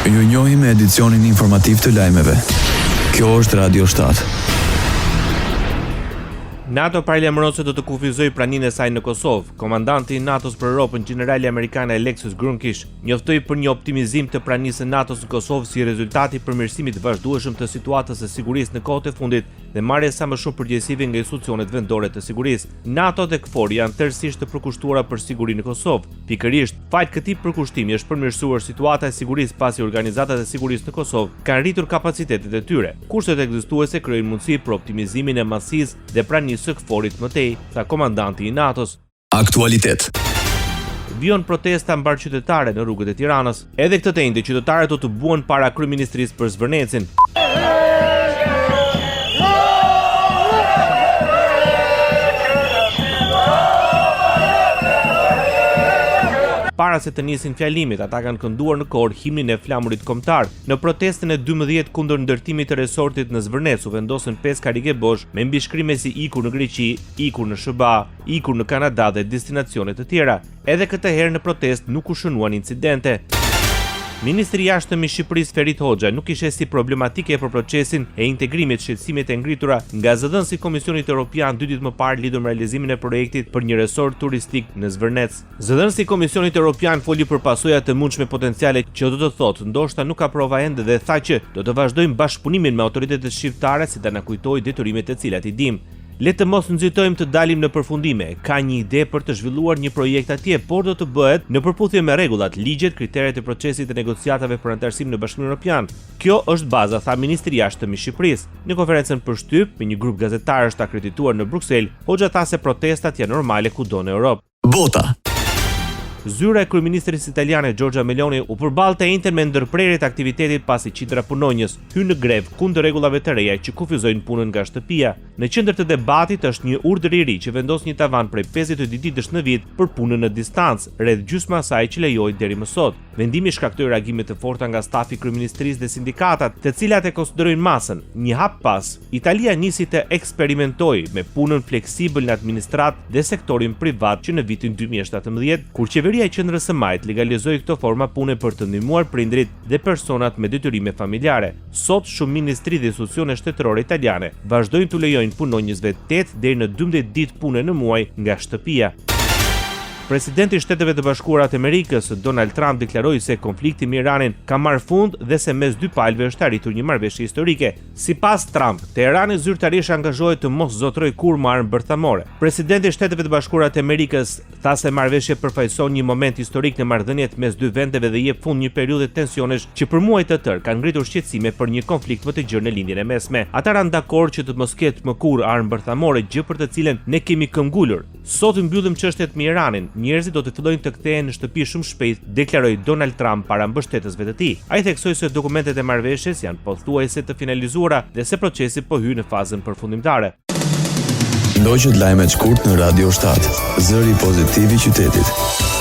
Ju njohim me edicionin informativ të lajmeve. Kjo është Radio 7. NATO paralajmëron se do të kufizojë praninë e saj në Kosovë. Komandanti i NATO-s për Europën, generali amerikan Alexis Grunkish, njoftoi për një optimizim të pranisë së NATO-s në Kosovë si rezultati i përmirësimit të vazhdueshëm të situatës së sigurisë në kohët e fundit dhe marrjes sa më shumë përgjegjësive nga institucionet vendore të sigurisë. NATO dhe KFOR janë tërësisht të përkushtuara për siguri në Kosovë. Pikërisht, fal këtij përkushtimi është përmirësuar situata e sigurisë pasi organizatat e sigurisë në Kosovë kanë rritur kapacitetet e tyre. Kushtet ekzistuese krijojnë mundësi për optimizimin e masisë dhe pranisë së KFOR-it mëtej, tha komandanti i NATO-s. Aktualitet. Vion protesta mbar qytetare në rrugët e Tiranës. Edhe këtë të njëjtë qytetarët u të buan para kryeministrisë për Zvërnecin. Para se të nisin fjalimet, ata kanë kënduar në kor himnin e flamurit kombëtar. Në protestën e 12 kundër ndërtimit të resortit në Zvërnec u vendosën 5 karige bosh me mbishkrime si ikur në Greqi, ikur në SBA, ikur në Kanada dhe destinacione të tjera. Edhe këtë herë në protest nuk u shënuan incidente. Ministri i Jashtëm i Shqipërisë Ferit Hoxha nuk ishte si problematike për procesin e integrimit shqetësimet e ngritura nga zëdhënësi i Komisionit Evropian 2 ditë më parë lidhur me realizimin e projektit për një resort turistik në Zvërnec. Zëdhënësi i Komisionit Evropian foli për pasojat të mundshme potenciale që do të thotë ndoshta nuk aprova ende dhe tha që do të vazhdojmë bashkëpunimin me autoritetet shqiptare si ta na kujtojë detyrimet e cilat i dim. Le të mos nxitojmë të dalim në përfundime. Ka një ide për të zhvilluar një projekt atje, por do të bëhet në përputhje me rregullat, ligjet, kriteret e procesit të negociatave për anëtarësim në Bashkimin Evropian. Kjo është baza, tha ministri i Jashtëm i Shqipërisë. Në konferencën për shtyp me një grup gazetarësh të akredituar në Bruksel, Hoxha tha se protestat janë normale kudo në Europë. Bota. Zyra e kryeministrisë italiane Giorgia Meloni u përballte enter me ndërprerje të aktivitetit pasi qindra punonjës hynë në grevë kundër rregullave të reja që kufizojnë punën nga shtëpia. Në qendër të debatit është një urdhër i ri që vendos një tavan prej 50 ditësh në vit për punën në distancë, rreth gjysma e asaj që lejohet deri më sot. Vendimi shkaktoi reagime të forta nga stafi i kryeministrisë dhe sindikatat, të cilat e konsiderojnë masën. Një hap pas, Italia nisi të eksperimentojë me punën fleksibël në administratë dhe sektorin privat që në vitin 2017, kur Qeveria e Qendrës së Majt legalizoi këto forma pune për të ndihmuar prindrit dhe personat me detyrime familjare. Sot shumë ministri dhe institucione shtetërore italiane vazhdojnë të lejojnë punonjësve 8 deri në 12 ditë pune në muaj nga shtëpia. Presidenti i Shteteve të Bashkuara të Amerikës, Donald Trump, deklaroi se konflikti me Iranin ka marrë fund dhe se mes dy palëve është arritur një marrëveshje historike. Sipas Trump, Teherani zyrtarisht angazhohet të mos zotrojë kurrë armë bërthamore. Presidenti i Shteteve të Bashkuara të Amerikës tha se marrëveshja përfaqëson një moment historik në marrëdhëniet mes dy vendeve dhe jep fund një periudhe tensionesh që për muaj të tërë kanë ngritur shqetësime për një konflikt më të gjerë në lindjen e mesme. Ata janë dakord që të mos ketë më kurrë armë bërthamore, gjë për të cilën ne kemi këmbgulur. Sot mbyllim çështjet me Iranin. Njerëzit do të fillojnë të kthehen në shtëpi shumë shpejt, deklaroi Donald Trump para mbështetësve të tij. Ai theksoi se dokumentet e marrëveshjes janë pothuajse të finalizuara dhe se procesi po hyn në fazën përfundimtare. Ndoqët lajmet shkurt në Radio 7, zëri pozitiv i qytetit.